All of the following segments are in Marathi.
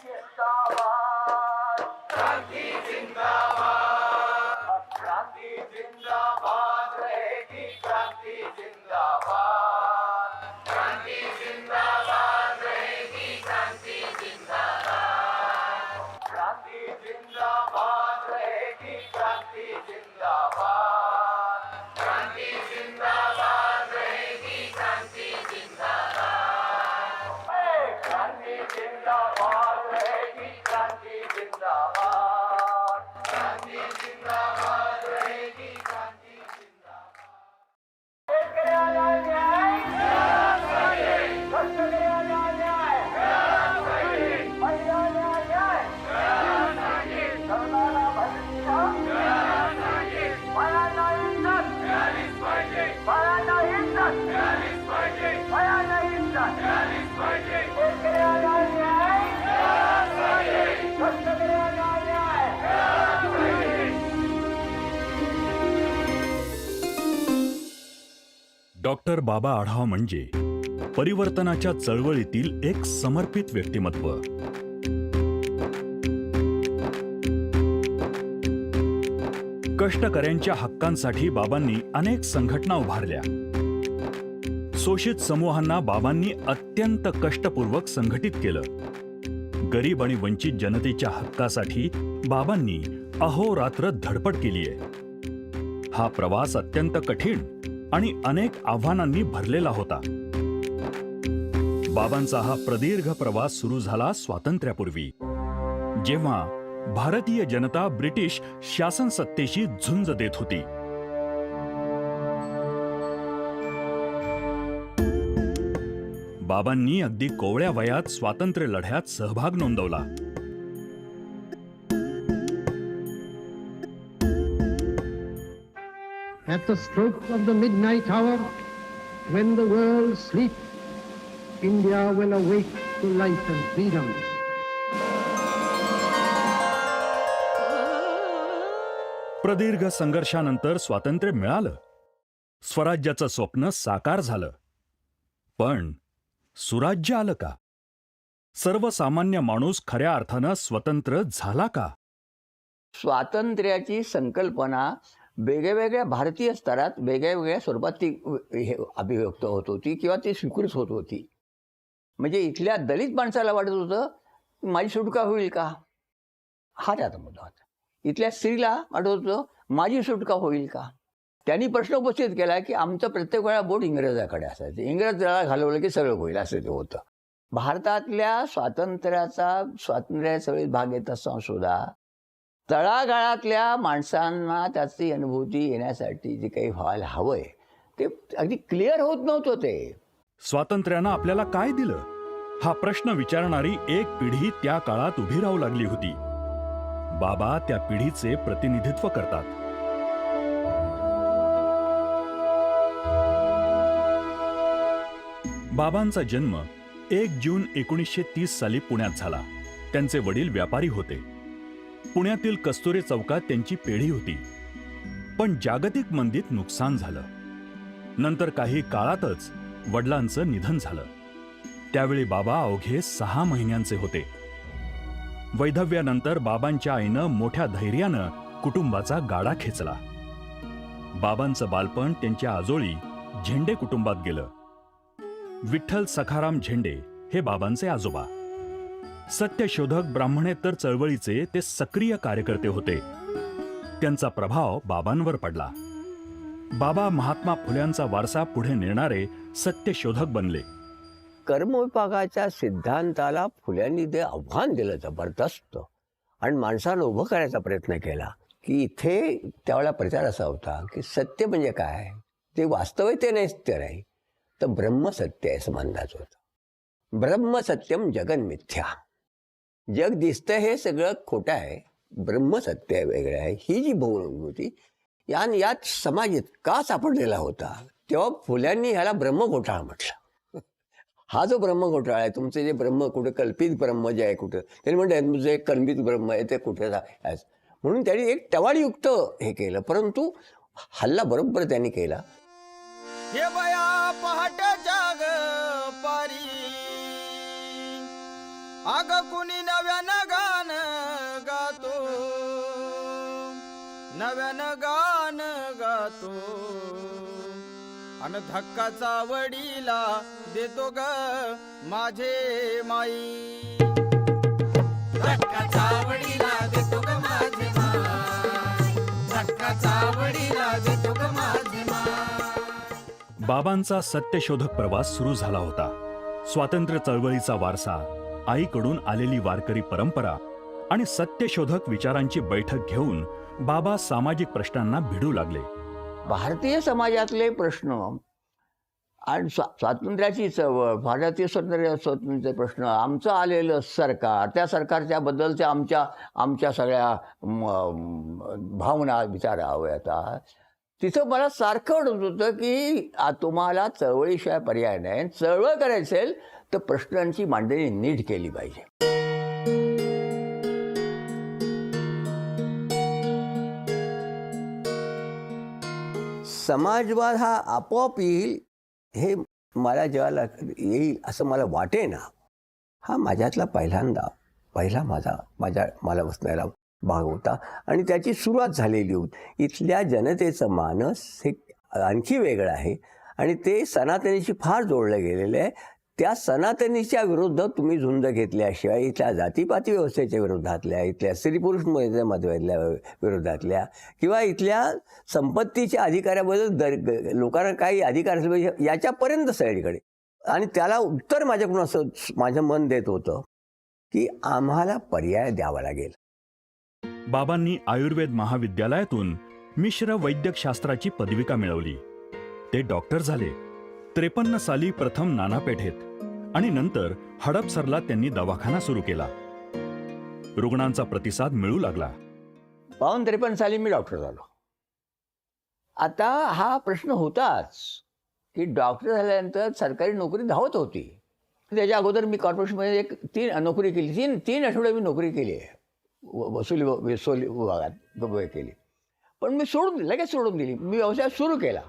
जिंदाबाद क्रांति जिंदाबाद क्रांति जिंदाबाद रहेगी क्रांति जिंदाबाद क्रांति जिंदाबाद रहेगी क्रांति जिंदाबाद क्रांति जिंदाबाद रहेगी क्रांति जिंदाबाद क्रांति जिंदाबाद रहेगी क्रांति जिंदाबाद क्रांति जिंदाबाद रहेगी क्रांति जिंदाबाद क्रांति जिंदाबाद रहेगी क्रांति जिंदाबाद शेतकऱ्याला न्याय कष्टकऱ्याला न्याय महिलांना न्याय तरुणाला भविष्य बाळांना इज्जत बाळांना इज्जत बाळांना इज्जत शेतकऱ्याला न्याय कष्टकऱ्याला न्याय डॉक्टर बाबा आढाव म्हणजे परिवर्तनाच्या चळवळीतील एक समर्पित व्यक्तिमत्व. कष्टकऱ्यांच्या हक्कांसाठी बाबांनी अनेक संघटना उभारल्या. शोषित समूहांना बाबांनी अत्यंत कष्टपूर्वक संघटित केलं. गरीब आणि वंचित जनतेच्या हक्कासाठी बाबांनी अहोरात्र धडपड केलीये. हा प्रवास अत्यंत कठीण आणि अनेक आव्हानांनी भरलेला होता. बाबांचा हा प्रदीर्घ प्रवास सुरू झाला स्वातंत्र्यापूर्वी, जेव्हा भारतीय जनता ब्रिटिश शासन सत्तेशी झुंज देत होती. बाबांनी अगदी कोवळ्या वयात स्वातंत्र्य लढ्यात सहभाग नोंदवला. At the stroke of the midnight hour, when the world sleeps, India will awake to life and freedom. प्रदीर्घ संघर्षानंतर स्वातंत्र्य मिळालं. स्वराज्याचं स्वप्न साकार झालं. पण सुराज्य आलं का? सर्वसामान्य माणूस खऱ्या अर्थानं स्वतंत्र झाला का? स्वातंत्र्याची संकल्पना वेगळ्या भारतीय स्तरात वेगळ्या स्वरूपात ती अभिव्यक्त होत होती किंवा ती स्वीकृत होत होती. म्हणजे इथल्या दलित माणसाला वाटत होतं माझी सुटका होईल का, हा त्याचा मुद्दा होता. इथल्या स्त्रीला वाटत होतं माझी सुटका होईल का. त्यांनी प्रश्न उपस्थित केला की आमचं प्रत्येक वेळा बोट इंग्रजाकडे असायचं, इंग्रजाला घालवलं की सगळं होईल असं ते होतं. भारतातल्या स्वातंत्र्य चळवळीत भाग घेत असताना सुद्धा तळागाळातल्या माणसांना त्याची अनुभूती येण्यासाठी जे काही व्हायला हवंय ते अगदी क्लिअर होत नव्हतं. ते स्वातंत्र्यानं आपल्याला काय दिलं, हा प्रश्न विचारणारी एक पिढी त्या काळात उभी राहू लागली होती. बाबा त्या पिढीचे प्रतिनिधित्व करतात. बाबांचा जन्म 1 जून 1930 साली पुण्यात झाला. त्यांचे वडील व्यापारी होते. पुण्यातील कस्तुरे चौकात त्यांची पेढी होती. पण जागतिक मंदीत नुकसान झालं. नंतर काही काळातच वडिलांचं निधन झालं. त्यावेळी बाबा अवघे 6 महिन्यांचे होते. वैधव्यानंतर बाबांच्या आईनं मोठ्या धैर्यानं कुटुंबाचा गाडा खेचला. बाबांचं बालपण त्यांच्या आजोळी झेंडे कुटुंबात गेलं. विठ्ठल सखाराम झेंडे हे बाबांचे आजोबा. सत्यशोधक ब्राह्मणेतर चळवळीचे ते सक्रिय कार्यकर्ते होते. त्यांचा प्रभाव बाबांवर पडला. बाबा महात्मा फुल्यांचा वारसा पुढे नेणारे सत्यशोधक बनले. कर्मविपाकाच्या सिद्धांताला फुल्यांनी ते आव्हान दिलं जबरदस्त आणि माणसाला उभं करायचा प्रयत्न केला की इथे त्यावेळेला प्रचार असा होता की सत्य म्हणजे काय, ते वास्तविकतेने सत्य नाही तर ब्रह्मसत्य आहे असं मानण्याचं होतं. ब्रह्मसत्यम जगन मिथ्या. जग दिसतं हे सगळं खोटं आहे, ब्रह्मसत्य आहे वेगळं आहे. ही जी भूमिका होती यात समाज इतका सापडलेला होता तेव्हा फुल्यांनी ह्याला ब्रह्मघोटाळा म्हटलं. हा जो ब्रह्मघोटाळा आहे, तुमचे जे ब्रह्म कुठे कल्पित ब्रह्म जे आहे कुठं, त्यांनी म्हणतात तुमचं एक कल्पित ब्रह्म आहे ते कुठे म्हणून त्यांनी एक टवाळीयुक्त हे केलं. परंतु हल्ला बरोबर त्यांनी केला. हे बया पहाटे जाग पारी अग कुणी नव्यानं गाण गातो, नव्यानं गाण गातो, अन धक्काचा वडीला देतो ग माझे माई, धक्काचा वडीला देतो ग माझे माई, धक्काचा वडीला देतो ग माझे माई. बाबांचा सत्यशोधक प्रवास सुरू झाला होता. स्वातंत्र्य चळवळीचा वारसा, आईकडून आलेली वारकरी परंपरा आणि सत्यशोधक विचारांची बैठक घेऊन बाबा सामाजिक प्रश्नांना भिडू लागले. भारतीय समाजातले प्रश्न आणि स्वातंत्र्याची चळवळ, भारतीय स्वातंत्र्य प्रश्न, आमचं आलेलं सरकार, त्या सरकारच्या बद्दलच्या आमच्या सगळ्या भावना विचाराव्यात. तिथं मला सारखं वाटत होतं की तुम्हाला चळवळीशिवाय पर्याय नाही. चळवळ करायची असेल तर प्रश्नांची मांडणी नीट केली पाहिजे. समाजवाद हा आपोआप येईल हे मला जेव्हा येईल असं मला वाटे ना, हा माझ्यातला पहिला मला बसण्याला भाग होता आणि त्याची सुरुवात झालेली होती. इथल्या जनतेचं मानस हे आणखी वेगळं आहे आणि ते सनातनीशी फार जोडलं गेलेलं आहे. त्या सनातनीच्या विरुद्ध तुम्ही झुंज घेतल्याशिवाय इथल्या जातीपाती व्यवस्थेच्या विरोधातल्या, इथल्या स्त्री पुरुष मतभेदल्या विरोधातल्या किंवा इथल्या संपत्तीच्या अधिकाराबद्दल लोकांना काही अधिकार असले पाहिजे याच्यापर्यंत सगळीकडे. आणि त्याला उत्तर माझ्याकडून असं माझं मन देत होतं की आम्हाला पर्याय द्यावा लागेल. बाबांनी आयुर्वेद महाविद्यालयातून मिश्र वैद्यकशास्त्राची पदविका मिळवली. ते डॉक्टर झाले. 53 साली प्रथम नानापेठेत आणि नंतर हडपसरला त्यांनी दवाखाना सुरू केला. रुग्णांचा प्रतिसाद मिळू लागला. 52-53 साली मी डॉक्टर झालो. आता हा प्रश्न होताच की डॉक्टर झाल्यानंतर सरकारी नोकरी धावत होती. त्याच्या अगोदर मी कॉर्पोरेशनमध्ये 3 नोकरी केली. 3 आठवडे मी नोकरी केली आहे वसुली विभागात केली. पण मी लगेच सोडून दिली. मी व्यवसाय सुरू केला.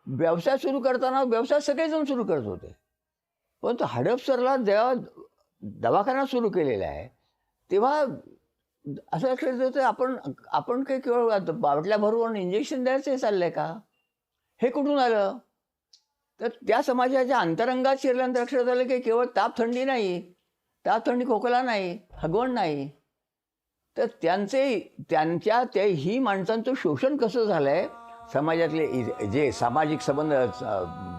व्यवसाय सुरू करताना व्यवसाय सगळेजण सुरू करत होते, पण तो हडपसरला जेव्हा दवाखाना सुरू केलेला आहे तेव्हा असं लक्षात येतं आपण काही केवळ बाटल्या भरून इंजेक्शन द्यायचं हे चाललंय का, हे कुठून आलं. तर त्या समाजाच्या अंतरंगात शिरल्यानंतर लक्षात आलं की केवळ ताप थंडी नाही, ताप थंडी खोकला नाही, हगवण नाही, तर ही माणसांचं शोषण कसं झालं आहे. समाजातले जे सामाजिक संबंध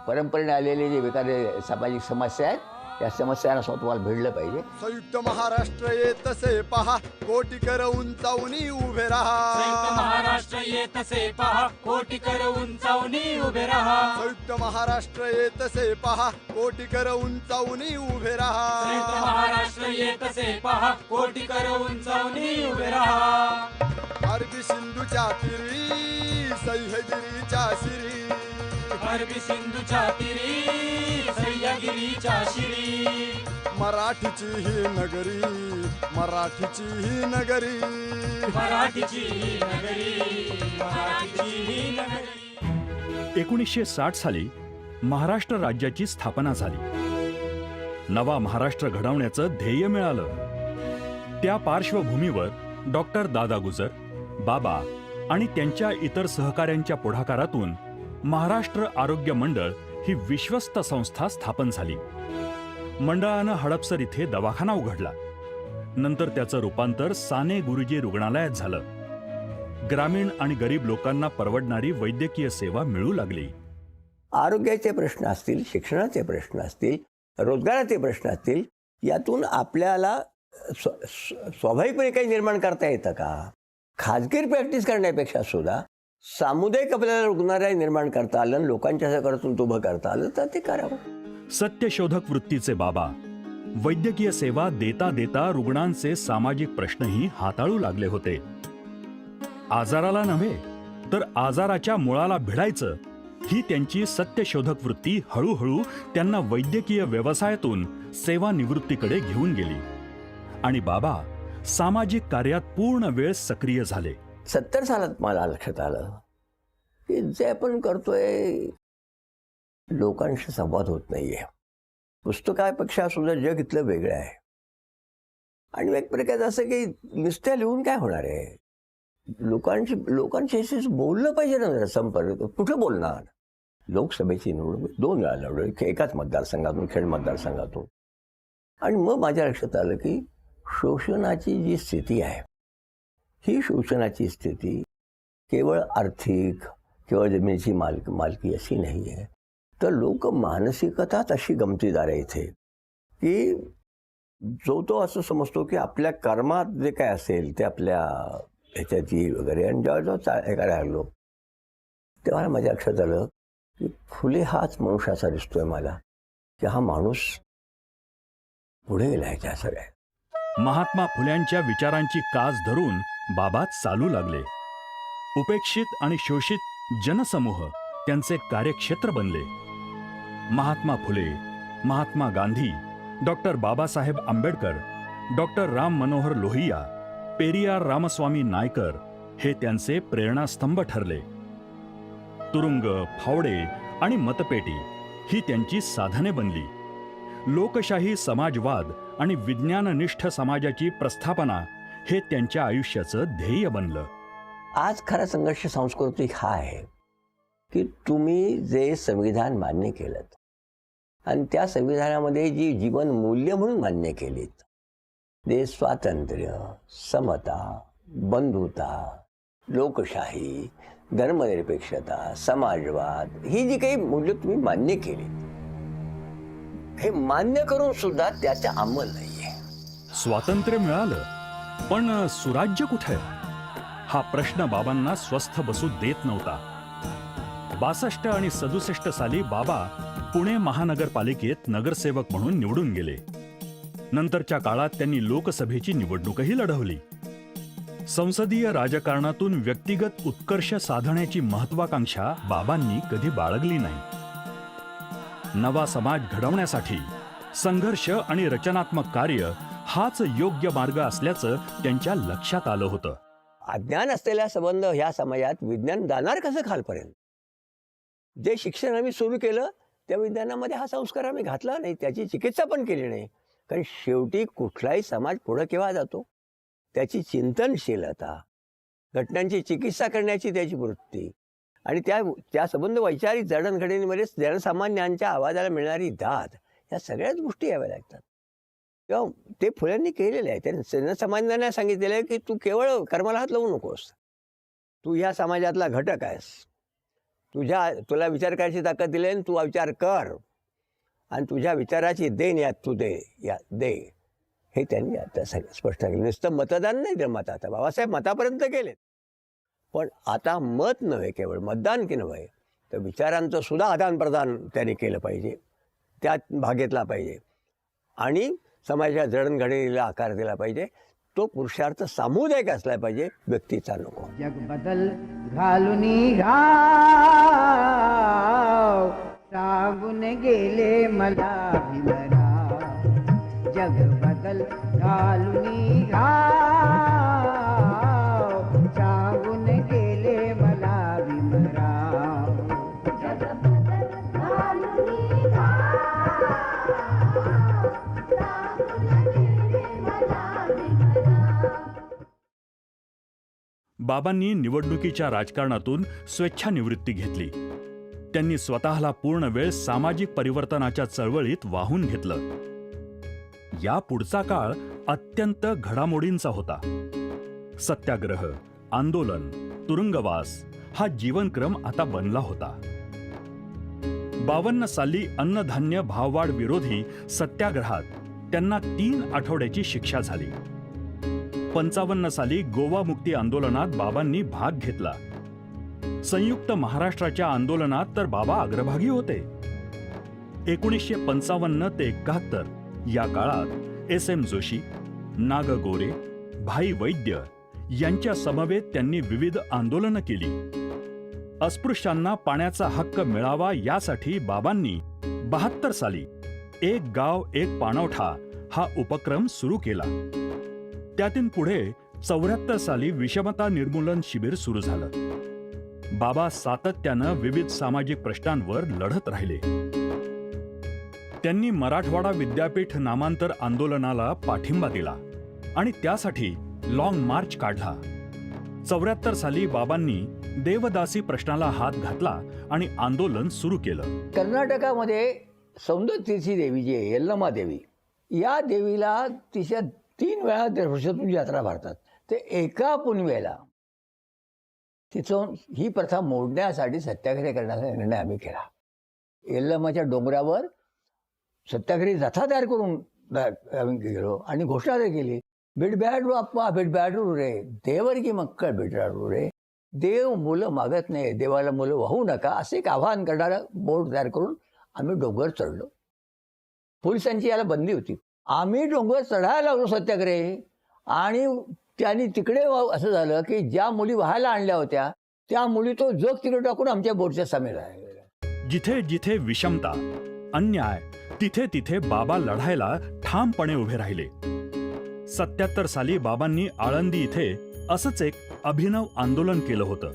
परंपरेने आलेले जे एखादे सामाजिक समस्या आहेत त्या समस्यांना तुम्हाला भिडलं पाहिजे. संयुक्त महाराष्ट्र येतसे पहा, कोटी कर उंचावणी उभे राहा. संयुक्त महाराष्ट्र येतसे पहा, कोटी कर उंचावणी उभे राहा. संयुक्त महाराष्ट्र येतसे पहा, कोटी कर उंचावणी उभे राहा. संयुक्त महाराष्ट्र येतसे पहा, कोटी कर उंचावणी उभे राहा. अरबी सिंधूच्या तीरी सह्याद्रीच्या शिरी, अरबी सिंधूच्या तीरी सह्याद्रीच्या शिरी. मराठीची ही नगरी, मराठीची ही नगरी, मराठीची ही नगरी, मराठीची ही नगरी. 1960 साली महाराष्ट्र राज्याची स्थापना झाली. नवा महाराष्ट्र घडवण्याचं ध्येय मिळालं. त्या पार्श्वभूमीवर डॉक्टर दादा गुजर, बाबा आणि त्यांच्या इतर सहकाऱ्यांच्या पुढाकारातून महाराष्ट्र आरोग्य मंडळ ही विश्वस्त संस्था स्थापन झाली. मंडळानं हडपसर इथे दवाखाना उघडला. नंतर त्याचं रूपांतर साने गुरुजी रुग्णालयात झालं. ग्रामीण आणि गरीब लोकांना परवडणारी वैद्यकीय सेवा मिळू लागली. आरोग्याचे प्रश्न असतील, शिक्षणाचे प्रश्न असतील, रोजगाराचे प्रश्न असतील, यातून आपल्याला स्वाभाविकपणे काही निर्माण करता येतं का. खाजगी प्रॅक्टिस करण्यापेक्षा सुद्धा सामुदायिक आपल्याला रुग्णालय निर्माण करता आलं, लोकांच्या सहकार्यातून उभं करता आलं तर ते करावं. सत्यशोधक वृत्तीचे बाबा वैद्यकीय सेवा देता देता रुग्णांचे सामाजिक प्रश्नही हाताळू लागले होते. आजाराला नव्हे तर आजाराच्या मुळाला भिडायचं ही त्यांची सत्यशोधक वृत्ती हळूहळू त्यांना वैद्यकीय व्यवसायातून सेवानिवृत्तीकडे घेऊन गेली आणि बाबा सामाजिक कार्यात पूर्ण वेळ सक्रिय झाले. 70 सालात मला लक्षात आलं की जे आपण करतोय लोकांशी संवाद होत नाहीये. पुस्तकापेक्षा सुद्धा जग इथलं वेगळं आहे. आणि एक प्रकारचं असं की नुसत्या लिहून काय होणार आहे, लोकांशी बोललं पाहिजे ना जरा, संपर्क. कुठं बोलणार? लोकसभेची निवडणूक 2 वेळा लढवली, एकाच मतदारसंघातून, खेड मतदारसंघातून. आणि मग माझ्या लक्षात आलं की शोषणाची जी स्थिती आहे, ही शोषणाची स्थिती केवळ आर्थिक, केवळ जमिनीची मालकी अशी नाही आहे, तर लोक मानसिकताच अशी गमतीदार आहे इथे की जो तो असं समजतो की आपल्या कर्मात जे काय असेल ते आपल्या ह्याच्यात येईल वगैरे. आणि जेव्हा हे करायला लागलो तेव्हा माझ्या लक्षात आलं की फुले हाच माणूस असा दिसतोय मला, की हा माणूस पुढे गेला ह्याच्या सगळ्या. महात्मा फुल्यांच्या विचारांची कास धरून बाबा चालू लागले. उपेक्षित आणि शोषित जनसमूह त्यांचे कार्यक्षेत्र बनले. महात्मा फुले, महात्मा गांधी, डॉक्टर बाबासाहेब आंबेडकर, डॉक्टर राम मनोहर लोहिया, पेरियार रामस्वामी नायकर हे त्यांचे प्रेरणास्तंभ ठरले. तुरुंग, फावडे आणि मतपेटी ही त्यांची साधने बनली. लोकशाही, समाजवाद आणि विज्ञाननिष्ठ समाजाची प्रस्थापना हे त्यांच्या आयुष्याचं ध्येय बनलं. आज खरा संघर्ष सांस्कृतिक हा आहे की तुम्ही जे संविधान मान्य केलं आणि त्या संविधानामध्ये जी जीवन मूल्य म्हणून मान्य केलीत, ते स्वातंत्र्य, समता, बंधुता, लोकशाही, धर्मनिरपेक्षता, समाजवाद, ही जी काही मूल्य तुम्ही मान्य केली, हे मान्य करून सुद्धा त्याचा अंमल नाहीये. स्वातंत्र्य मिळालं, पण सुराज्य कुठे? हा प्रश्न बाबांना स्वस्थ बसू देत नव्हता. 62 आणि 67 साली बाबा पुणे महानगरपालिकेत नगरसेवक म्हणून निवडून गेले. नंतरच्या काळात त्यांनी लोकसभेची निवडणूकही लढवली. संसदीय राजकारणातून व्यक्तिगत उत्कर्ष साधण्याची महत्वाकांक्षा बाबांनी कधी बाळगली नाही. नवा समाज घडवण्यासाठी संघर्ष आणि रचनात्मक कार्य हाच योग्य मार्ग असल्याचं त्यांच्या लक्षात आलं होतं. अज्ञान असलेला संबंध ह्या समाजात विज्ञान जाणार कसं खालपर्यंत? जे शिक्षण आम्ही सुरू केलं त्या विज्ञानामध्ये हा संस्कार आम्ही घातला नाही, त्याची चिकित्सा पण केली नाही. कारण शेवटी कुठलाही समाज पुढे केव्हा जातो? त्याची चिंतनशीलता, घटनांची चिकित्सा करण्याची त्याची वृत्ती आणि त्या संबंध वैचारिक जडणघडणीमध्ये जनसामान्यांच्या आवाजाला मिळणारी दाद, या सगळ्याच गोष्टी याव्या लागतात. तेव्हा ते फुल्यांनी केलेलं आहे. त्यांनी जनसामान्यांना सांगितलेलं आहे की तू केवळ कर्माला हात लावू नकोस, तू ह्या समाजातला घटक आहेस, तुला विचार करायची ताकद दिली आणि तू विचार कर आणि तुझ्या विचाराची देण यात तू दे हे त्यांनी आता सगळं स्पष्ट केलं. नुसतं मतदान नाही दिलं, मत आता बाबासाहेब मतापर्यंत गेलेत, पण आता मत नव्हे, केवळ मतदान की नव्हे तर विचारांचं सुद्धा आदान प्रदान त्यांनी केलं पाहिजे, त्यात भाग घेतला पाहिजे आणि समाजाच्या जडणघडणीला आकार दिला पाहिजे. तो पुरुषार्थ सामुदायिक असला पाहिजे, व्यक्तीचा नको. जग बदल घालूनी घाव सांगून गेले मला भीमराव. जग बदल घालूनी घाव सांगून गेले मला भीमराव. जग बदल घालूनी घाव सांगून गेले मला भीमराव. बाबांनी निवडणुकीच्या राजकारणातून स्वेच्छानिवृत्ती घेतली. त्यांनी स्वतःला पूर्ण वेळ सामाजिक परिवर्तनाच्या चळवळीत वाहून घेतलं. या पुढचा काळ अत्यंत घडामोडींचा होता. सत्याग्रह, आंदोलन, तुरुंगवास हा जीवनक्रम आता बनला होता. 52 साली अन्नधान्य भाववाढ विरोधी सत्याग्रहात त्यांना 3 आठवड्याची शिक्षा झाली. 55 साली गोवा मुक्ती आंदोलनात बाबांनी भाग घेतला. संयुक्त महाराष्ट्राच्या आंदोलनात तर बाबा अग्रभागी होते. 1955 ते 71 या काळात SM जोशी, नाग गोरे, भाई वैद्य यांच्या समवेत त्यांनी विविध आंदोलनं केली. अस्पृश्यांना पाण्याचा हक्क मिळावा यासाठी बाबांनी 72 साली एक गाव एक पाणवठा हा उपक्रम सुरू केला. त्यातून पुढे 74 साली विषमता निर्मूलन शिबिर सुरू झालं. बाबा सातत्यानं विविध सामाजिक प्रश्नांवर लढत राहिले. त्यांनी मराठवाडा विद्यापीठ नामांतर आंदोलनाला पाठिंबा दिला आणि त्यासाठी लॉंग मार्च काढला. 74 साली बाबांनी देवदासी प्रश्नाला हात घातला आणि आंदोलन सुरू केलं. कर्नाटकामध्ये सौंदतीची देवी जी आहे, यल्लमा देवी, या देवीला तिच्या 3 वेळा वर्षातून यात्रा भरतात. ते एका पुनवेला तिथून ही प्रथा मोडण्यासाठी सत्याग्रह करण्याचा निर्णय आम्ही केला. यल्लमाच्या डोंगरावर सत्याग्रही जथा तयार करून आम्ही गेलो आणि घोषणा केली, बिडब्याडू अप्पा बिडब्याडू रे, देवरगी मक्कळ बिडब्याडू रे, देव मुलं मागत नाही, देवाला मुलं वाहू नका, असे एक आवाहन करणारा बोर्ड तयार करून आम्ही डोंगर चढलो. पोलिसांची याला बंदी होती. आम्ही डोंगर चढायला लागलो सत्याग्रही, आणि त्यांनी तिकडे असं झालं की ज्या मुली व्हायला आणल्या होत्या त्या मुली तो जग तिकडे टाकून आमच्या बोटच्या सामील आहे. जिथे जिथे विषमता, अन्याय, तिथे तिथे बाबा लढायला ठामपणे उभे राहिले. 77 साली बाबांनी आळंदी इथे असंच एक अभिनव आंदोलन केलं होतं.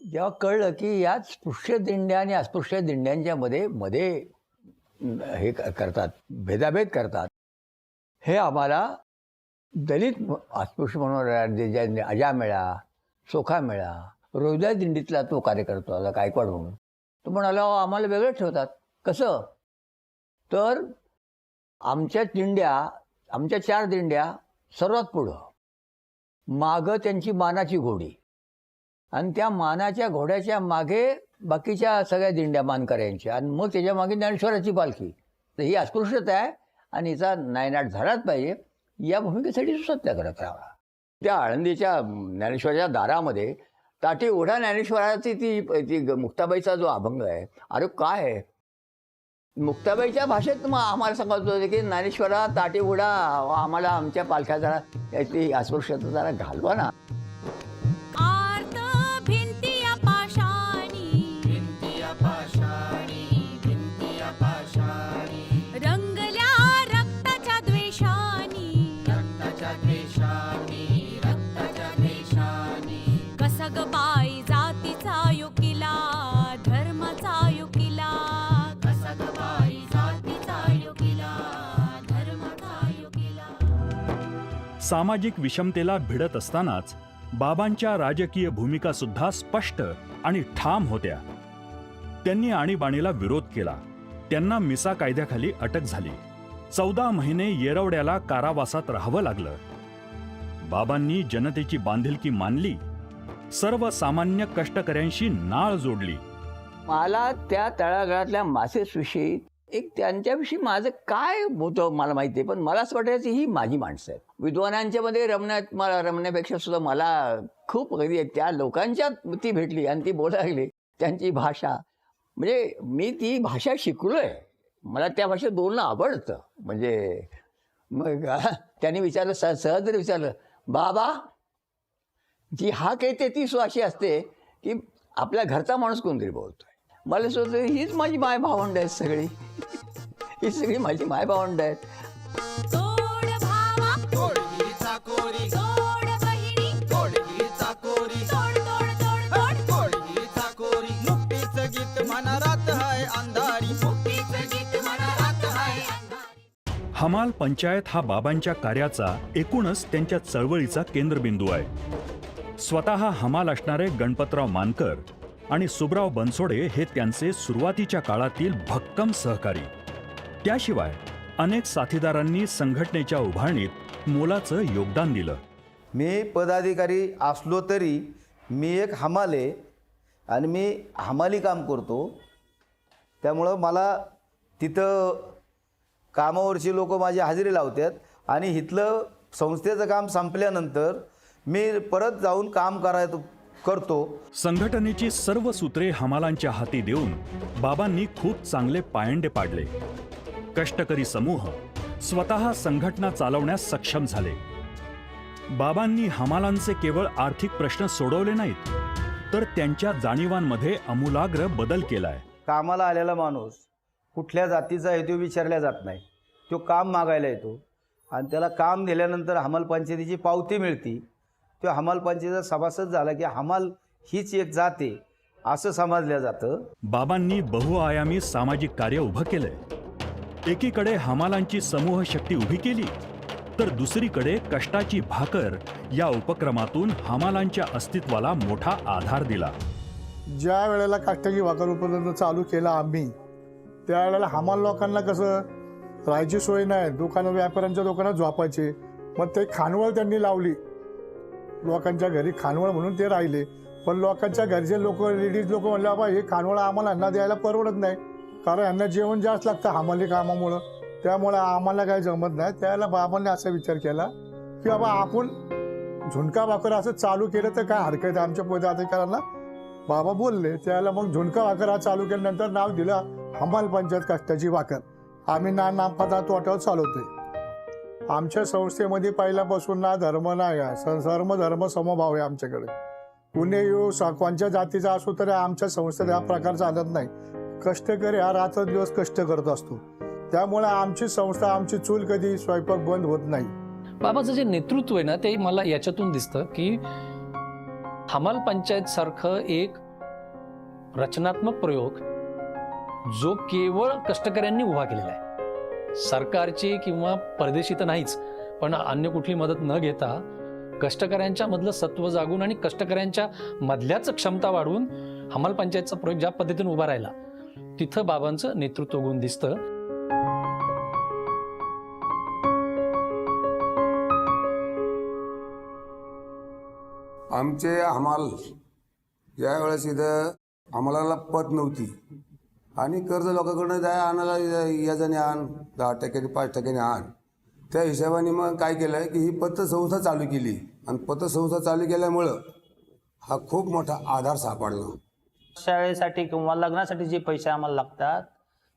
जेव्हा कळलं की यात स्पृश्य दिंड्या आणि अस्पृश्य दिंड्यांच्या मध्ये हे करतात, भेदाभेद करतात, हे आम्हाला दलित अस्पृश्य म्हणून अजामेळा, सोखामेळा, रोहिदास दिंडीतला तो कार्यकर्ता होता गायकवाड म्हणून, तो म्हणाला आम्हाला वेगळं ठेवतात. कसं? तर आमच्या 4 दिंड्या सर्वात पुढं, मागं त्यांची मानाची घोडी, आणि त्या मानाच्या घोड्याच्या मागे बाकीच्या सगळ्या दिंड्या मानकऱ्यांच्या, आणि मग त्याच्या मागे ज्ञानेश्वराची पालखी. तर ही अस्पृश्यता आहे आणि हिचा नायनाट झालाच पाहिजे. या भूमिकेसाठी सत्याग्रह करावा. त्या आळंदीच्या ज्ञानेश्वराच्या दारामध्ये ताटी ओढा ज्ञानेश्वराची ती मुक्ताबाईचा जो अभंग आहे, अरे काय आहे, मुक्ताबाईच्या भाषेत मग आम्हाला सांगत होते की ज्ञानेश्वरा ताटी ओढा, आम्हाला आमच्या पालख्या जरा ती अस्पृश्यता जरा घालवा ना. आर्त भिंतिया पाषाणी, भिंतिया पाषाणी, भिंतिया पाषाणी, रंगल्या रक्ताच्या द्वेषानी, रक्ताच्या द्वेषाने, रक्ताच्या द्वेषाने, कसग बाई जातीचा युकिला, धर्माचा युकिला, कसगबाई जातीचा युकिला, धर्माचा युकिला. सामाजिक विषमतेला भिडत असतानाच बाबांच्या राजकीय भूमिका सुद्धा स्पष्ट आणि ठाम होत्या. त्यांनी आणीबाणीला विरोध केला. त्यांना मिसा कायद्याखाली अटक झाली. 14 महिने येरवड्याला कारावासात राहावं लागलं. बाबांनी जनतेची बांधिलकी मानली, सर्वसामान्य कष्टकऱ्यांशी नाळ जोडली. मला त्या तळागाळातल्या मासेसविषयी एक त्यांच्याविषयी माझं काय होतं मला माहिती आहे, पण मला असं वाटायचं ही माझी माणसं आहेत. विद्वानांच्या मध्ये रमण्यापेक्षा सुद्धा मला खूप कधी त्या लोकांच्यात ती भेटली आणि ती बोलायला लागली. त्यांची भाषा, म्हणजे मी ती भाषा शिकलो आहे, मला त्या भाषेत बोलणं आवडतं. म्हणजे मग त्यांनी विचारलं, सहज विचारलं, बाबा जी हाक येते ती अशी असते की आपल्या घरचा माणूस कोणतरी बोलतोय. मला सुद्धा हीच माझी माय भावंड आहेत सगळी, ही सगळी माझी माय भावंड आहेत. तोड भावा, तोडली चाकोरी, तोड बहिणी, तोडली चाकोरी, तोड तोड तोड तोड, तोडली चाकोरी, मुक्तीच गीत मनारात हाय अंधारी, मुक्तीच गीत मनारात हाय अंधारी. हमाल पंचायत हा बाबांच्या कार्याचा एकूणच त्यांच्या चळवळीचा केंद्रबिंदू आहे. स्वतः हमाल असणारे गणपतराव मानकर आणि सुबराव बनसोडे हे त्यांचे सुरुवातीच्या काळातील भक्कम सहकारी. त्याशिवाय अनेक साथीदारांनी संघटनेच्या उभारणीत मोलाचं योगदान दिलं. मी पदाधिकारी असलो तरी मी एक हमाल आहे आणि मी हमाली काम करतो. त्यामुळं मला तिथं कामावरची लोक माझी हजेरी लावतात आणि इथलं संस्थेचं काम संपल्यानंतर मी परत जाऊन काम करतो. संघटनेची सर्व सूत्रे हमालांच्या हाती देऊन बाबांनी खूप चांगले पायंडे पाडले. कष्टकरी समूह स्वतः संघटना चालवण्यास सक्षम झाले. बाबांनी हमालांचे केवळ आर्थिक प्रश्न सोडवले नाहीत, तर त्यांच्या जाणीवांमध्ये आमूलाग्र बदल केलाय. कामाला आलेला माणूस कुठल्या जातीचा आहे तो विचारला जात नाही, तो काम मागायला येतो आणि त्याला काम दिल्यानंतर हमाल पंचायतीची पावती मिळते. तो हमाल पंचायतीचा सभासद झाला की हमाल हीच एक जाते असं समजलं जातं. बाबांनी बहुआयामी सामाजिक कार्य उभं केलंय. एकीकडे हमालांची समूह शक्ती उभी केली, तर दुसरीकडे कष्टाची भाकर या उपक्रमातून हमालांच्या अस्तित्वाला मोठा आधार दिला. ज्या वेळेला काष्टाची भाकर उत्पादन चालू केलं आम्ही, त्यावेळेला हमाल लोकांना कसं राहायची सोय नाही, दुकानं व्यापाऱ्यांच्या दुकानात झोपायचे. मग ते खानवळ त्यांनी लावली, लोकांच्या घरी खानवळ म्हणून ते राहिले. पण लोकांच्या घरचे लोक, लेडीज लोक म्हणले बाबा हे खानवळ आम्हाला यांना द्यायला परवडत नाही, कारण यांना जेवण जास्त लागतं हमाली कामामुळं, त्यामुळे आम्हाला काही जमत नाही. त्यावेळेला बाबांनी असा विचार केला की बाबा आपण झुणका भाकर असं चालू केलं तर काय हरकत आहे आमच्या पदाधिकाऱ्यांना. बाबा बोलले, त्यावेळेला मग झुणका भाकर हा चालू केल्यानंतर नाव दिलं हमाल पंचायत कष्टाची भाकर. आम्ही नामपदा तोट्यावर चालवतोय. आमच्या संस्थेमध्ये पहिल्यापासून ना धर्म नाही आहे, सर्व धर्म समभाव आहे आमच्याकडे. कुणी येऊ कोणत्या जातीचा असो तरी आमच्या संस्थेत हा प्रकार चालत नाही. कष्टकरी हा रात्रदिवस कष्ट करत असतो, त्यामुळे आमची संस्था, आमची चूल कधी स्वयंपाक बंद होत नाही. बाबाचं जे नेतृत्व आहे ना, ते मला याच्यातून दिसतं की हमाल पंचायत सारखं एक रचनात्मक प्रयोग जो केवळ कष्टकऱ्यांनी उभा केलेला आहे. सरकारची किंवा परदेशी तर नाहीच, पण अन्य कुठली मदत न घेता कष्टकऱ्यांच्या मधलं सत्व जागून आणि कष्टकऱ्यांच्या मधल्याच क्षमता वाढवून हमाल पंचायतचा प्रयोग ज्या पद्धतीने उभा राहिला, तिथं बाबांचं नेतृत्व गुण दिसतं. आमचे हमाल ज्यावेळेस इथं हमालाला पत नव्हती आणि कर्ज लोकांकडनं जाय आणायला याच्याने आण, 10% 5% आण, त्या हिशोबाने मग काय केलं आहे की ही पतसंस्था चालू केली. आणि पतसंस्था चालू केल्यामुळं हा खूप मोठा आधार सापडला. शाळेसाठी किंवा लग्नासाठी जे पैसे आम्हाला लागतात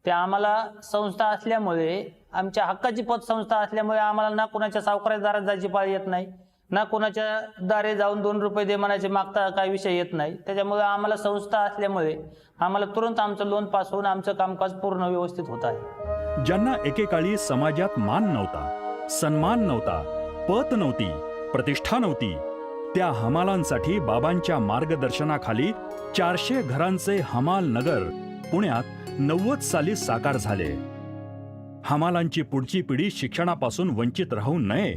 ते आम्हाला संस्था असल्यामुळे, आमच्या हक्काची पतसंस्था असल्यामुळे आम्हाला ना कोणाच्या सावकाराच्या दारात जायची पाळी येत नाही, ना कोणाच्या दारे जाऊन 2 रुपये दे म्हणायचे मागता काही विषय येत नाही. त्याच्यामुळे आम्हाला संस्था असल्यामुळे आम्हाला तुरंत आमचं लोन पास होऊन आमचं कामकाज पूर्ण व्यवस्थित होत आहे. ज्यांना एकेकाळी समाजात मान नव्हता, सन्मान नव्हता, पत नव्हती, प्रतिष्ठा नव्हती, त्या हमालांसाठी बाबांच्या मार्गदर्शनाखाली 400 घरांचे हमाल नगर पुण्यात 90 साली साकार झाले. हमालांची पुढची पिढी शिक्षणापासून वंचित राहू नये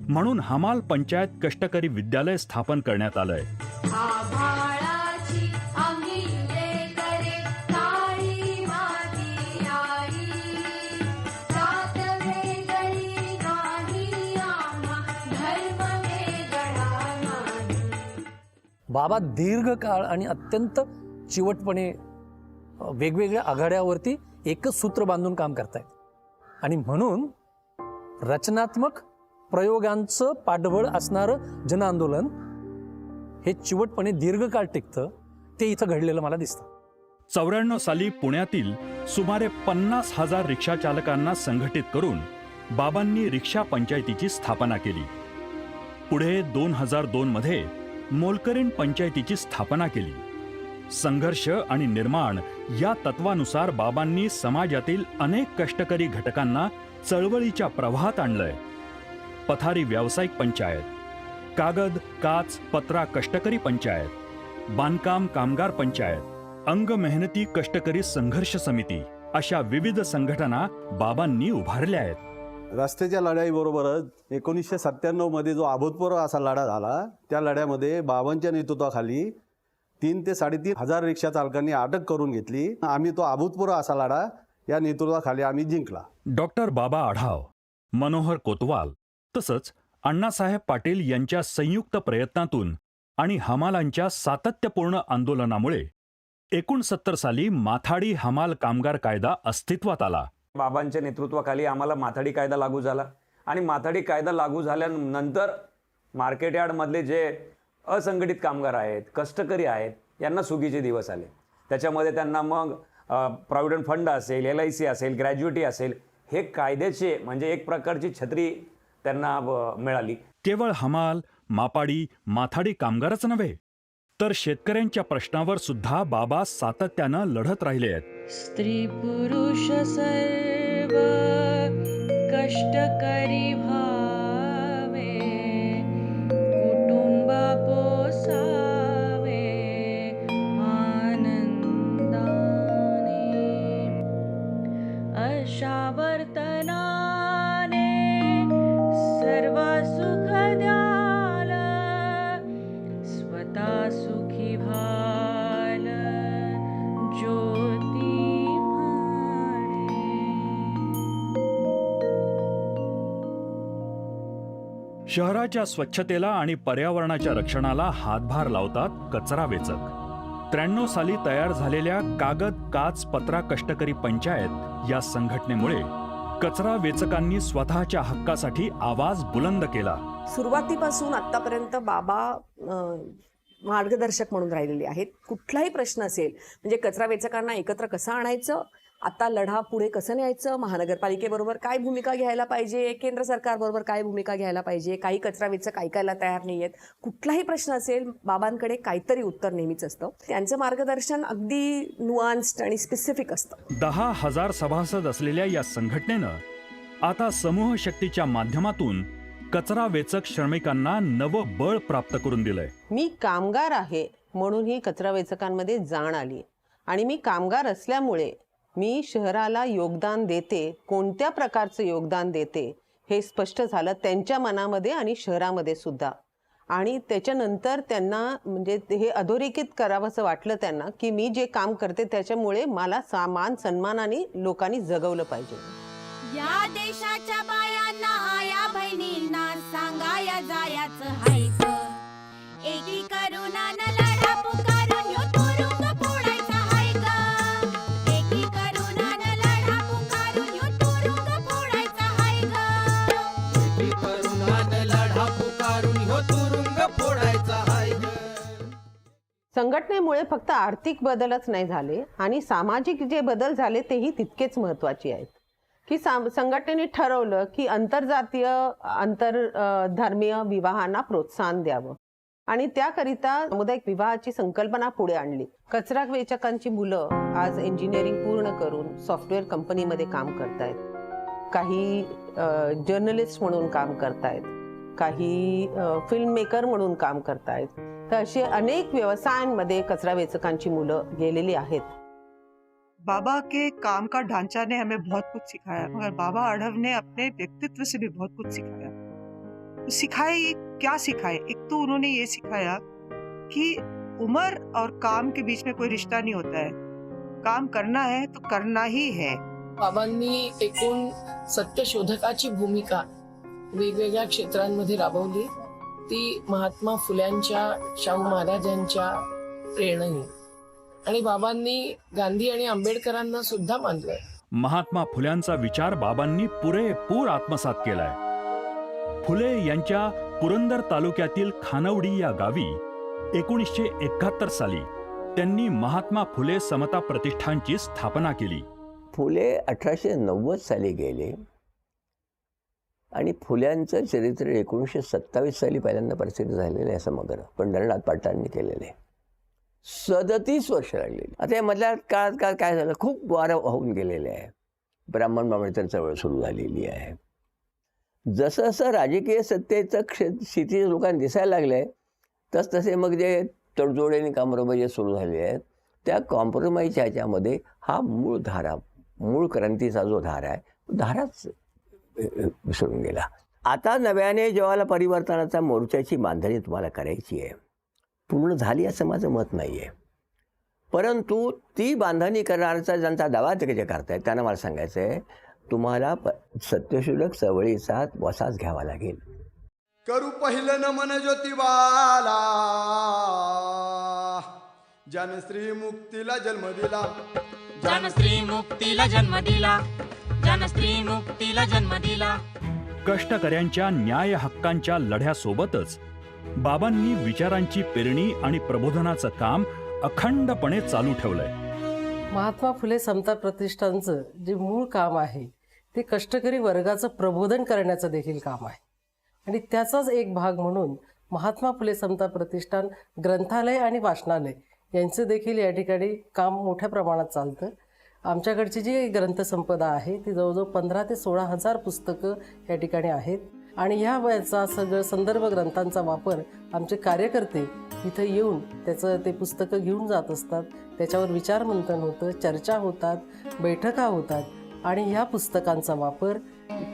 म्हणून हमाल पंचायत कष्टकरी विद्यालय स्थापन करण्यात आलंय. आभाळाची आम्ही लेकरे, काळी माती आई, जात वेगळी नाही आम्हा, धर्म वेगळा नाही. बाबा दीर्घकाळ आणि अत्यंत चिवटपणे वेगवेगळ्या आघाड्यावरती एकच सूत्र बांधून काम करतायत. आणि म्हणून रचनात्मक प्रयोगांचं पाठबळ असणारं जनआंदोलन हे चिवटपणे दीर्घकाळ टिकतं, ते इथं घडलेलं मला दिसतं. 94 साली पुण्यातील सुमारे 50,000 रिक्षा चालकांना संघटित करून बाबांनी रिक्षा पंचायतीची स्थापना केली. पुढे 2002 मध्ये मोलकरीण पंचायतीची स्थापना केली. संघर्ष आणि निर्माण या तत्वानुसार बाबांनी समाजातील अनेक कष्टकरी घटकांना चळवळीच्या प्रवाहात आणलंय. पथारी व्यावसायिक पंचायत, कागद काच पत्रा कष्टकरी पंचायत, बांधकाम कामगार पंचायत, अंग मेहनती कष्टकरी संघर्ष समिती अशा विविध संघटना बाबांनी उभारल्या आहेत. रस्त्याच्या लढाईबरोबरच 1997 मध्ये जो अभूतपूर्व असा लढा झाला, त्या लढ्यामध्ये बाबांच्या नेतृत्वाखाली 3 ते 3.5 हजार रिक्षा चालकांनी अटक करून घेतली. आम्ही तो अभूतपूर्व असा लढा या नेतृत्वाखाली आम्ही जिंकला. डॉक्टर बाबा आढाव, मनोहर कोतवाल तसंच अण्णासाहेब पाटील यांच्या संयुक्त प्रयत्नातून आणि हमालांच्या सातत्यपूर्ण आंदोलनामुळे 69 साली माथाडी हमाल कामगार कायदा अस्तित्वात आला. बाबांच्या नेतृत्वाखाली आम्हाला माथाडी कायदा लागू झाला आणि माथाडी कायदा लागू झाल्यानंतर मार्केट यार्डमधले जे असंघटित कामगार आहेत, कष्टकरी आहेत, यांना सुगीचे दिवस आले. त्याच्यामध्ये त्यांना मग प्रॉव्हिडंट फंड असेल, LIC असेल, ग्रॅज्युइटी असेल, हे कायद्याचे म्हणजे एक प्रकारची छत्री त्यांना मिळाली. केवळ हमाल, मापाडी, माथाडी कामगारच नव्हे तर शेतकऱ्यांच्या प्रश्नावर सुद्धा बाबा सातत्यानं लढत राहिले आहेत. स्त्री पुरुष सर्व कष्टकरी भावे, कुटुंबा पोसावे आनंदाने, अशा वर्तनाने शहराच्या स्वच्छतेला आणि पर्यावरणाच्या रक्षणाला हातभार लावतात कचरा वेचक. 93 साली तयार झालेल्या कागद काच पत्रा कष्टकरी पंचायत या संघटनेमुळे कचरा वेचकांनी स्वतःच्या हक्कासाठी आवाज बुलंद केला. सुरुवातीपासून आतापर्यंत बाबा मार्गदर्शक म्हणून राहिलेले आहेत. कुठलाही प्रश्न असेल म्हणजे कचरा वेचकांना एकत्र कसं आणायचं, आता लढा पुढे कसं न्यायचं, महानगरपालिकेबरोबर काय भूमिका घ्यायला पाहिजे, केंद्र सरकारबरोबर काय भूमिका घ्यायला पाहिजे, काही कचरा वेचक ऐकायला तयार नाही आहेत. कुठलाही प्रश्न असेल बाबांकडे काहीतरी उत्तर नेहमीच असतं. त्यांचं मार्गदर्शन अगदी नुआन्स्ड आणि स्पेसिफिक असतं. 10,000 सभासद असलेल्या या संघटनेनं आता समूह शक्तीच्या माध्यमातून कचरा वेचक श्रमिकांना नवं बळ प्राप्त करून दिलंय. मी कामगार आहे म्हणून ही कचरा वेचकांमध्ये जाण आली आणि मी कामगार असल्यामुळे मी शहराला योगदान देते, कोणत्या प्रकारचं योगदान देते हे स्पष्ट झालं त्यांच्या मनामध्ये आणि शहरामध्ये सुद्धा. आणि त्याच्यानंतर त्यांना म्हणजे हे अधोरेखित करावंसं वाटलं त्यांना की मी जे काम करते त्याच्यामुळे मला मान सन्मानाने लोकांनी जगवलं पाहिजे. या देशाच्या बायांना या बहिणींना सांगाया जायचं हायच, एकी करुणानं लढा पुकारून यो तुरुंग फोडायचा हाय ग, एकी करुणानं लढा पुकारून यो तुरुंग फोडायचा हाय ग, एकी करुणानं लढा पुकारून यो तुरुंग फोडायचा हाय ग. संघटनेमुळे फक्त आर्थिक बदलच नाही झाले आणि सामाजिक जे बदल झाले तेही तितकेच महत्त्वाचे आहेत. की संघटनेने ठरवलं की आंतरजातीय आंतरधर्मीय विवाहांना प्रोत्साहन द्यावं आणि त्याकरिता सामुदायिक विवाहाची संकल्पना पुढे आणली. कचरा वेचकांची मुलं आज इंजिनिअरिंग पूर्ण करून सॉफ्टवेअर कंपनीमध्ये काम करतायत, काही जर्नलिस्ट म्हणून काम करतायत, काही फिल्म मेकर म्हणून काम करतायत. तर असे अनेक व्यवसायांमध्ये कचरा वेचकांची मुलं गेलेली आहेत. बाबा के काम का ढांचा ने हमें बहुत कुछ सिखाया, मगर बाबा आढव ने अपने व्यक्तित्व से भी बहुत कुछ सिखाया. तो सिखाए क्या सिखाए? एक तो उन्होंने ये सिखाया कि उम्र और काम के बीच में कोई रिश्ता नहीं होता है, काम करना है तो करना ही है. बाबांनी एकूण सत्यशोधकाची भूमिका वेगवेगळ्या क्षेत्रांमध्ये राबवली. ती महात्मा फुल्यांच्या, शाहू महाराजांच्या प्रेरणेने, आणि बाबांनी गांधी आणि आंबेडकरांना सुद्धा मानलंय. महात्मा फुल्यांचा विचार बाबांनी पुरेपूर आत्मसात केलाय. फुले यांच्या पुरंदर तालुक्यातील खानवडी या गावी 1971 साली त्यांनी महात्मा फुले समता प्रतिष्ठानची स्थापना केली. फुले 1890 साली गेले आणि फुल्यांचं चरित्र 1927 साली पहिल्यांदा प्रसिद्ध झालेलं आहे समग्र, पंढरनाथ पाटलांनी केलेले. 37 वर्ष लागलेली. आता या मधल्या काळात काय झालं, खूप वारं होऊन गेलेले आहे. ब्राह्मण बामणेतर चळवळ सुरू झालेली आहे. जसं जसं राजकीय सत्तेचं स्थिती लोकांना दिसायला लागलंय तसतसे मग जे तडजोड आणि कॉम्प्रोमाइज सुरू झाले आहेत त्या कॉम्प्रोमाइजच्या ह्याच्यामध्ये हा मूळ क्रांतीचा जो धारा आहे धाराच विसरून गेला. आता नव्याने जेव्हा परिवर्तनाचा मोर्चाची बांधणी तुम्हाला करायची आहे, पूर्ण झाली असं माझं मत नाही आहे, परंतु ती बांधणी करण्याचा ज्यांचा दावा ते करतायत त्यांना मला सांगायचं आहे तुम्हाला सत्यशोधक चळवळीचा वसाच घ्यावा लागेल. करू पहिलं नमन ज्योतिबाला, जनश्री मुक्तीला जन्म दिला, जनश्री मुक्तीला जन्म दिला, जनश्री मुक्तीला जन्म दिला. कष्टकऱ्यांच्या न्याय हक्कांच्या लढ्यासोबतच बाबांनी विचारांची पेरणी आणि प्रबोधनाचं काम अखंडपणे चालू ठेवलंय. महात्मा फुले समता प्रतिष्ठानचं जे मूळ काम आहे ते कष्टकरी वर्गाचं प्रबोधन करण्याचं देखील काम आहे आणि त्याचाच एक भाग म्हणून महात्मा फुले समता प्रतिष्ठान ग्रंथालय आणि वाचनालय यांचं देखील या ठिकाणी काम मोठ्या प्रमाणात चालतं. आमच्याकडची जी ग्रंथसंपदा आहे ती जवळजवळ 15,000 ते 16,000 पुस्तकं या ठिकाणी आहेत आणि ह्या वयाचा सगळं संदर्भ ग्रंथांचा वापर आमचे कार्यकर्ते इथं येऊन त्याचं ते पुस्तकं घेऊन जात असतात. त्याच्यावर विचारमंथन होतं, चर्चा होतात, बैठका होतात आणि ह्या पुस्तकांचा वापर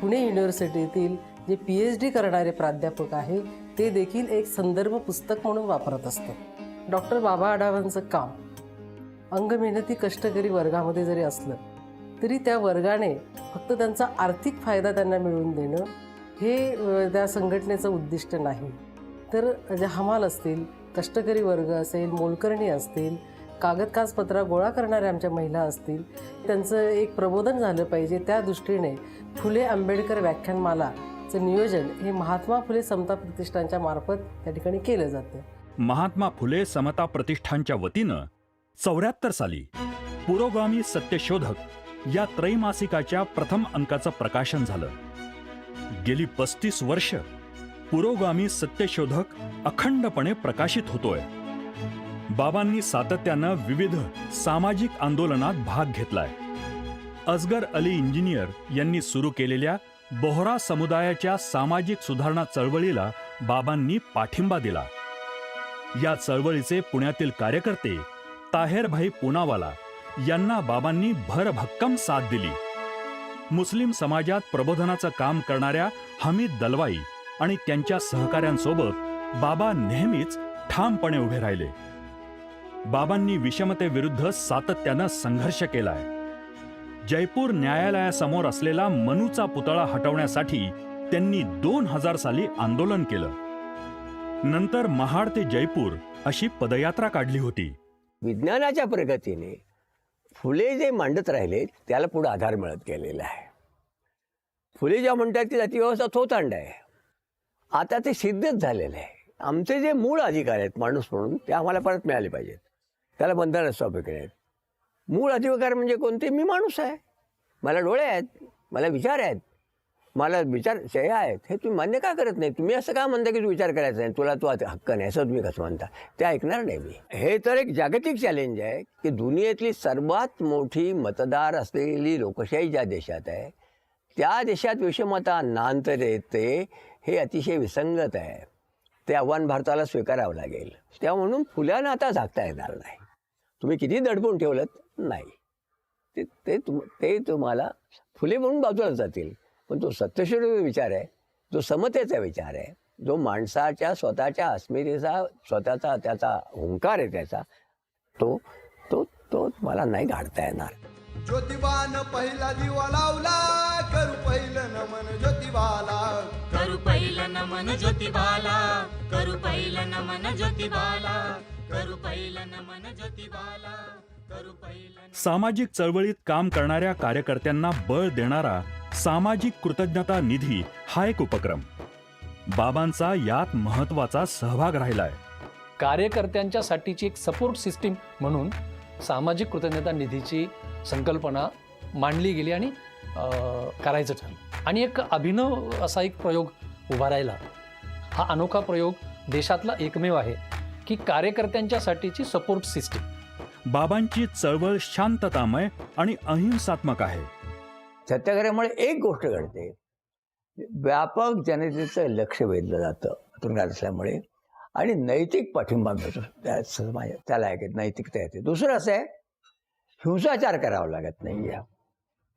पुणे युनिव्हर्सिटीतील जे PhD करणारे प्राध्यापक आहे ते देखील एक संदर्भ पुस्तक म्हणून वापरत असतात. डॉक्टर बाबा आढावांचं काम अंगमेहनती कष्टकरी वर्गामध्ये जरी असलं तरी त्या वर्गाने फक्त त्यांचा आर्थिक फायदा त्यांना मिळवून देणं हे त्या संघटनेचं उद्दिष्ट नाही. तर जे हमाल असतील, कष्टकरी वर्ग असेल, मोलकरणी असतील, कागदकाजपत्रा गोळा करणाऱ्या आमच्या महिला असतील, त्यांचं एक प्रबोधन झालं पाहिजे. त्या दृष्टीने फुले आंबेडकर व्याख्यानमालाचं नियोजन हे महात्मा फुले समता प्रतिष्ठानच्या मार्फत त्या ठिकाणी केलं जातं. महात्मा फुले समता प्रतिष्ठानच्या वतीनं 74 साली पुरोगामी सत्यशोधक या त्रैमासिकाच्या प्रथम अंकाचं प्रकाशन झालं. गेली 35 वर्ष पुरोगामी सत्यशोधक अखंडपणे प्रकाशित होतोय. बाबांनी सातत्यानं विविध सामाजिक आंदोलनात भाग घेतलाय. असगर अली इंजिनियर यांनी सुरू केलेल्या बोहरा समुदायाच्या सामाजिक सुधारणा चळवळीला बाबांनी पाठिंबा दिला. या चळवळीचे पुण्यातील कार्यकर्ते ताहेरभाई पूनावाला यांना बाबांनी भरभक्कम साथ दिली. मुस्लिम समाजात प्रबोधनाचं काम करणाऱ्या हमीद दलवाई आणि त्यांच्या सहकाऱ्यांसोबत बाबा नेहमीच ठामपणे उभे राहिले. बाबांनी विषमतेविरुद्ध सातत्यानं संघर्ष केलाय. जयपूर न्यायालयासमोर असलेला मनूचा पुतळा हटवण्यासाठी त्यांनी 2000 साली आंदोलन केलं. नंतर महाड ते जयपूर अशी पदयात्रा काढली होती. विज्ञानाच्या प्रगतीने फुले जे मांडत राहिले त्याला पुढे आधार मिळत गेलेला आहे. फुले ज्या म्हणतात ती जातीव्यवस्था थोतांड आहे. आता ते सिद्धच झालेलं आहे. आमचे जे मूळ अधिकार आहेत माणूस म्हणून ते आम्हाला परत मिळाले पाहिजेत. त्याला बंधनं स्वाभाविक आहेत. मूळ अधिकार म्हणजे कोणते? मी माणूस आहे, मला डोळे आहेत, मला विचार आहेत, मला विचार शय आहेत. हे तुम्ही मान्य का करत नाही? तुम्ही असं का म्हणता की तू विचार करायचा नाही, तुला तू हक्क नाही, असं तुम्ही कसं म्हणता? ते ऐकणार नाही मी. हे तर एक जागतिक चॅलेंज आहे की दुनियेतली सर्वात मोठी मतदार असलेली लोकशाही ज्या देशात आहे त्या देशात विषमता नांतर येते. हे अतिशय विसंगत आहे. ते आव्हान भारताला स्वीकारावं लागेल. त्या म्हणून फुल्यांना आता झाकता येणार नाही. तुम्ही किती दडपून ठेवलं नाही, ते तुम्हाला फुले म्हणून बाजूला जातील. पण तो सत्यशोधक विचार आहे, जो समतेचा विचार आहे, जो माणसाच्या स्वतःच्या अस्मितेचा स्वतःचा त्याचा हुंकार आहे त्याचा, तो तो तो मला नाही गाडता येणार. ज्योतिबानं पहिला दिवा लावला, करू पहिलं नमन ज्योतिबाला, करू पहिलं नमन ज्योतिबाला, करू पहिलं नमन ज्योतिबाला, करू पहिलं नमन ज्योतिबाला, करू पहिलं. सामाजिक चळवळीत काम करणाऱ्या कार्यकर्त्यांना बळ देणारा सामाजिक कृतज्ञता निधी हा एक उपक्रम. बाबांचा यात महत्वाचा सहभाग राहिलाय. कार्यकर्त्यांच्यासाठीची एक सपोर्ट सिस्टीम म्हणून सामाजिक कृतज्ञता निधीची संकल्पना मांडली गेली आणि करायचं ठरलं. आणि एक अभिनव असा एक प्रयोग उभा राहिला. हा अनोखा प्रयोग देशातला एकमेव आहे की कार्यकर्त्यांच्यासाठीची सपोर्ट सिस्टीम. बाबांची चळवळ शांततामय आणि अहिंसात्मक आहे. सत्याग्रहामुळे एक गोष्ट घडते, व्यापक जनतेचं लक्ष वेधलं जातं तुरुंगात असल्यामुळे आणि नैतिक पाठिंबा मिळतो त्या समाजात. त्याला एक नैतिकता येते. दुसरं असं आहे, हिंसाचार करावा लागत नाही.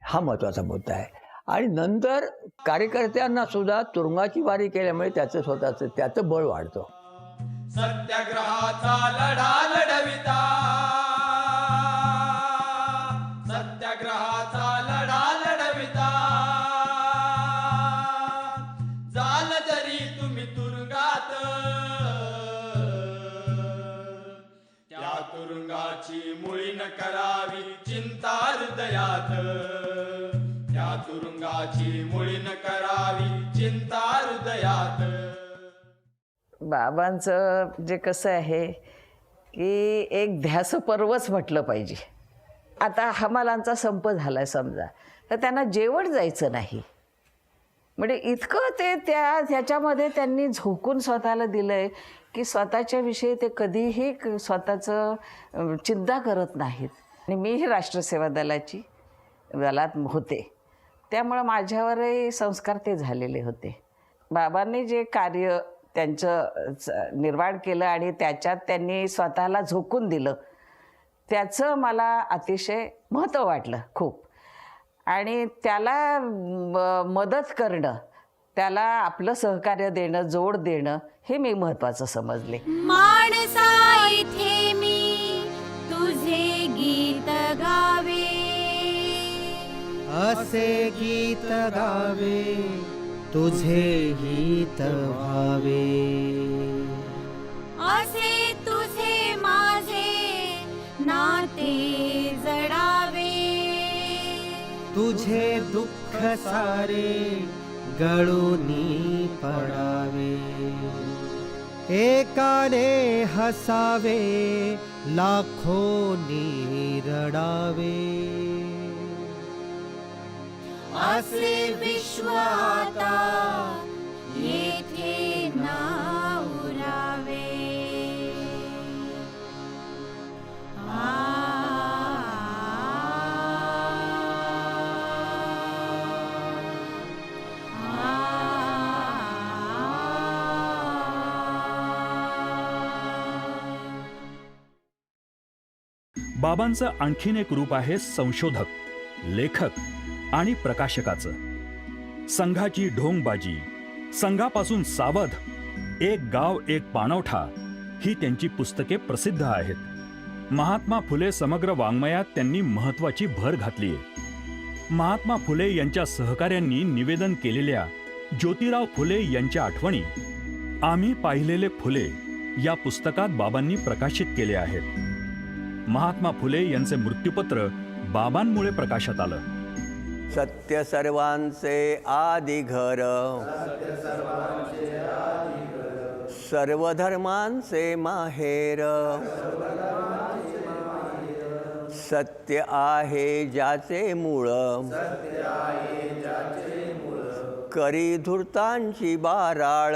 हा महत्त्वाचा मुद्दा आहे. आणि नंतर कार्यकर्त्यांना सुद्धा तुरुंगाची वारी केल्यामुळे त्याचं स्वतःचं त्याचं बळ वाढतं. सत्याग्रहाचा लढा लढविता, सत्याग्रहाचा लढा लढविता, जाल जरी तुम्ही तुरुंगात, त्या तुरुंगाची मुळी न करावी चिंता हृदयात, त्या तुरुंगाची मुळी न करावी चिंता हृदयात. बाबांचं जे कसं आहे की एक ध्यासपर्वच म्हटलं पाहिजे. आता हमालांचा संप झाला समजा, तर त्यांना जेवण जायचं नाही. म्हणजे इतकं ते ह्याच्यामध्ये त्यांनी झोकून स्वतःला दिलं आहे की स्वतःच्या विषयी ते कधीही स्वतःचं चिंता करत नाहीत. आणि मीही राष्ट्रसेवा दलात होते, त्यामुळं माझ्यावरही संस्कार ते झालेले होते. बाबांनी जे कार्य त्यांचं निर्माण केलं आणि त्याच्यात त्यांनी स्वतःला झोकून दिलं, त्याचं मला अतिशय महत्त्व वाटलं खूप. आणि त्याला मदत करणं, त्याला आपलं सहकार्य देणं, जोड देणं हे मी महत्त्वाचं समजले. माणसा इथे मी तुझे गीत गावे, असे गीत गावे तुझे हित व्हावे. असे तुझे माझे नाते जडावे. तुझे दुःख सारे गळूनी पडावे. एकाने हसावे लाखोनी रडावे. असे विश्व आता येथे ना उरावे. बाबांचं आणखीन एक रूप आहे संशोधक, लेखक आणि प्रकाशकाचं. संघाची ढोंगबाजी, संघापासून सावध, एक गाव एक पाणवठा ही त्यांची पुस्तके प्रसिद्ध आहेत. महात्मा फुले समग्र वाङ्मयात त्यांनी महत्वाची भर घातली आहे. महात्मा फुले यांच्या सहकाऱ्यांनी निवेदन केलेल्या ज्योतिराव फुले यांच्या आठवणी आम्ही पाहिलेले फुले या पुस्तकात बाबांनी प्रकाशित केले आहेत. महात्मा फुले यांचे मृत्यूपत्र बाबांमुळे प्रकाशात आलं. सत्य सर्वांचे आदी घर, सर्व धर्मांचे माहेर. सत्य आहे ज्याचे मूळ, करी धूर्तांची बाराळ.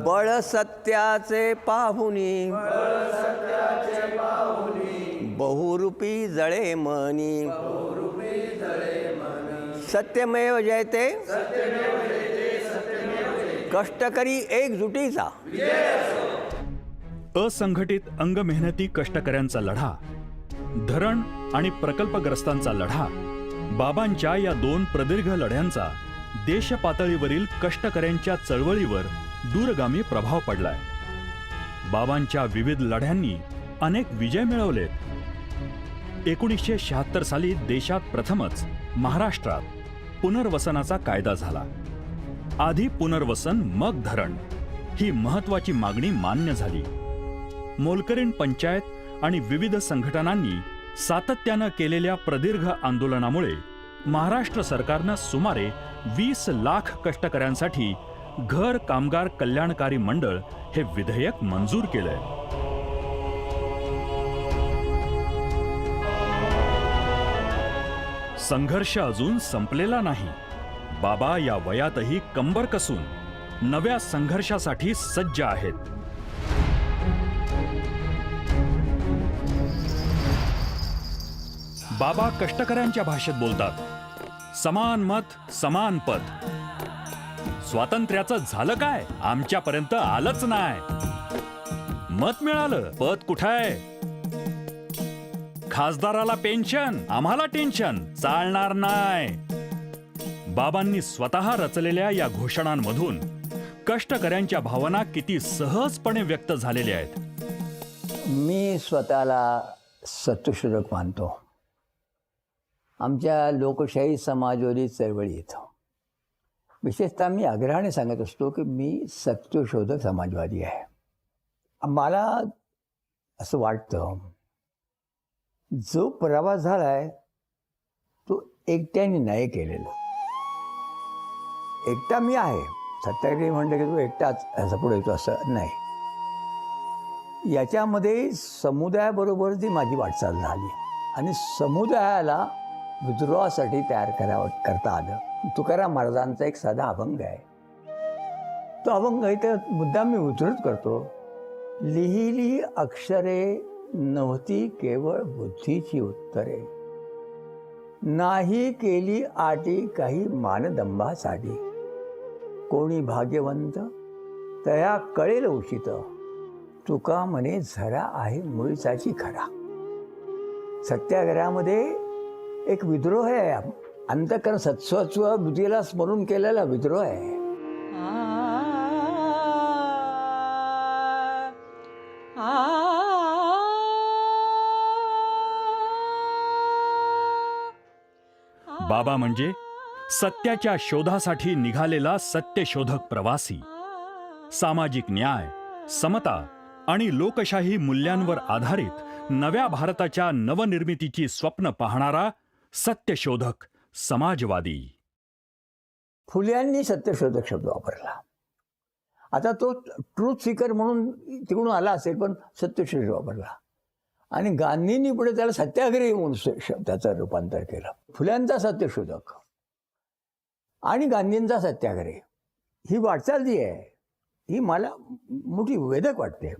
बळ सत्याचे पाहुनी, बहुरूपी जळे मनी. सत्यमेव जयते, कष्टकरी एकजुटीचा. असंघटित अंग मेहनती कष्टकऱ्यांचा लढा, धरण आणि प्रकल्पग्रस्तांचा लढा. बाबांच्या या दोन प्रदीर्घ लढ्यांचा देशपातळीवरील कष्टकऱ्यांच्या चळवळीवर दूरगामी प्रभाव पडलाय. बाबांच्या विविध लढ्यांनी अनेक विजय मिळवलेत. 1976 साली देशात प्रथमच महाराष्ट्रात पुनर्वसनाचा कायदा झाला. आधी पुनर्वसन मग धरण ही महत्वाची मागणी मान्य झाली. मोलकरीण पंचायत आणि विविध संघटनांनी सातत्यानं केलेल्या प्रदीर्घ आंदोलनामुळे महाराष्ट्र सरकारनं सुमारे 20 लाख कष्टकऱ्यांसाठी घर कामगार कल्याणकारी मंडळ हे विधेयक मंजूर केलंय. संघर्ष अजून संपलेला नाही. बाबा या वयातही कंबर कसून नव्या संघर्षासाठी सज्ज आहेत. बाबा कष्टकऱ्यांच्या भाषेत बोलतात. समान मत समान पद. स्वातंत्र्याचं झालं काय? आमच्यापर्यंत आलंच नाही. मत मिळालं, पद कुठाय? खासदाराला पेन्शन, आम्हाला टेन्शन, चालणार नाही. बाबांनी स्वतः रचलेल्या या घोषणांमधून कष्टकऱ्यांच्या भावना किती सहजपणे व्यक्त झालेल्या आहेत. मी स्वतःला सत्यशोधक मानतो. आमच्या लोकशाही समाजवादी चळवळीत विशेषतः मी आग्रहाने सांगत असतो की मी सत्यशोधक समाजवादी आहे. मला असं वाटतं जो प्रवास झालाय तो एकट्याने नाही केलेला. एकटा मी आहे, सत्याग्रही म्हणलं की तो एकटाच असं पुढे येतो असं नाही. याच्यामध्ये समुदायाबरोबर ती माझी वाटचाल झाली आणि समुदायाला विद्रोहासाठी तयार करता आलं. तुकाराम महाराजांचा एक साधा अभंग आहे. तो अभंग इथे मुद्दाम मी उद्धृत करतो. लिहिली अक्षरे नव्हती केवळ बुद्धीची उत्तरे, नाही केली आटी काही मानदंबासाठी. कोणी भाग्यवंत तया कळेल उचित, तुका म्हणे झरा आहे मुळीचाची खरा. सत्याग्रहामध्ये एक विद्रोह आहे. अंतःकरण सत्स्वत्व बुद्धीला स्मरून केलेला विद्रोह आहे. बाबा म्हणजे सत्याच्या शोधासाठी निघालेला सत्यशोधक प्रवासी, सामाजिक न्याय, समता आणि लोकशाही मूल्यांवर आधारित नव्या भारताच्या नवनिर्मितीची स्वप्न पाहणारा सत्यशोधक समाजवादी. फुल्यांनी सत्यशोधक शब्द वापरला. आता तो ट्रूथ सीकर म्हणून तिकडून आला असेल, पण सत्यशोधक वापरला. आणि गांधींनी पुढे त्याला सत्याग्रही म्हणून शब्दाचं रूपांतर केलं. फुल्यांचा सत्यशोधक आणि गांधींचा सत्याग्रही, ही वाटचाल जी आहे ही मला मोठी वेदक वाटते.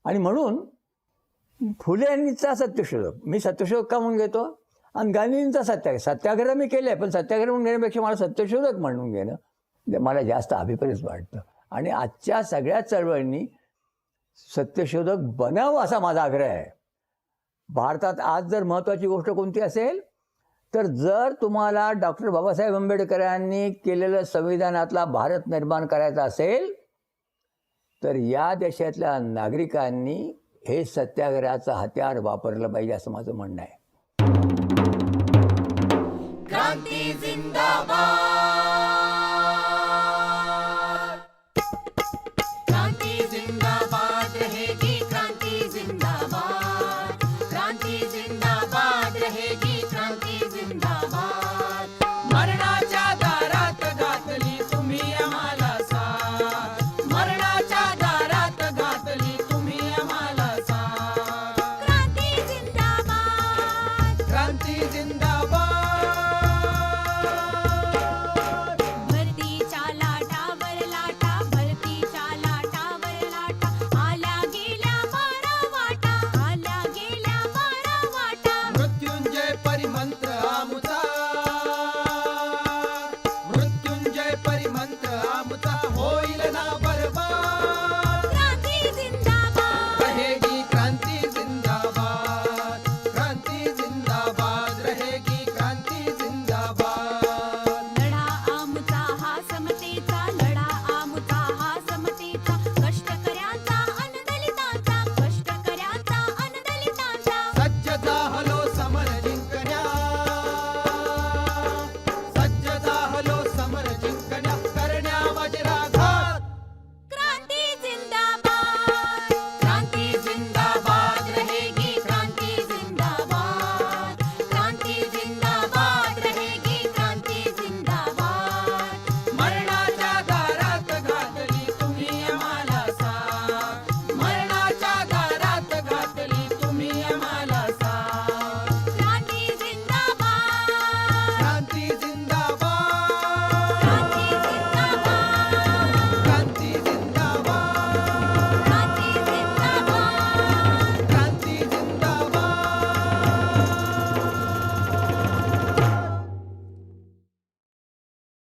आणि म्हणून फुलेंचा सत्यशोधक मी सत्यशोधक का म्हणून घेतो, आणि गांधींचा सत्याग्रह मी केलं आहे, पण सत्याग्रह म्हणून घेण्यापेक्षा मला सत्यशोधक म्हणून घेणं मला जास्त अभिप्रेत वाटतं. आणि आजच्या सगळ्या चळवळींनी सत्यशोधक बनावं असा माझा आग्रह आहे. भारतात आज जर महत्त्वाची गोष्ट कोणती असेल तर जर तुम्हाला डॉक्टर बाबासाहेब आंबेडकरांनी केलेलं संविधानातला भारत निर्माण करायचा असेल तर या देशातल्या नागरिकांनी हे सत्याग्रहाचं हत्यार वापरलं पाहिजे असं माझं म्हणणं आहे.